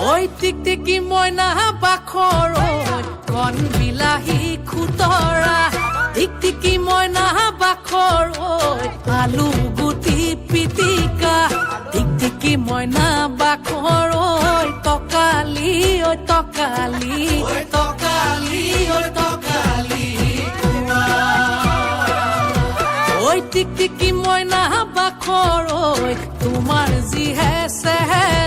ঐ টিকটিকি মইনা বাখৰ কণ বিলাহী খুতৰা টিকটিকি মইনা বাখৰ আলু গুটি পিটিকা টিকটিকি মইনা বাখৰ টকালি টকালি টকালি টকালি ঐ টিকটিকি মইনা বাখৰ তোমাৰ যিহে চেহেৰা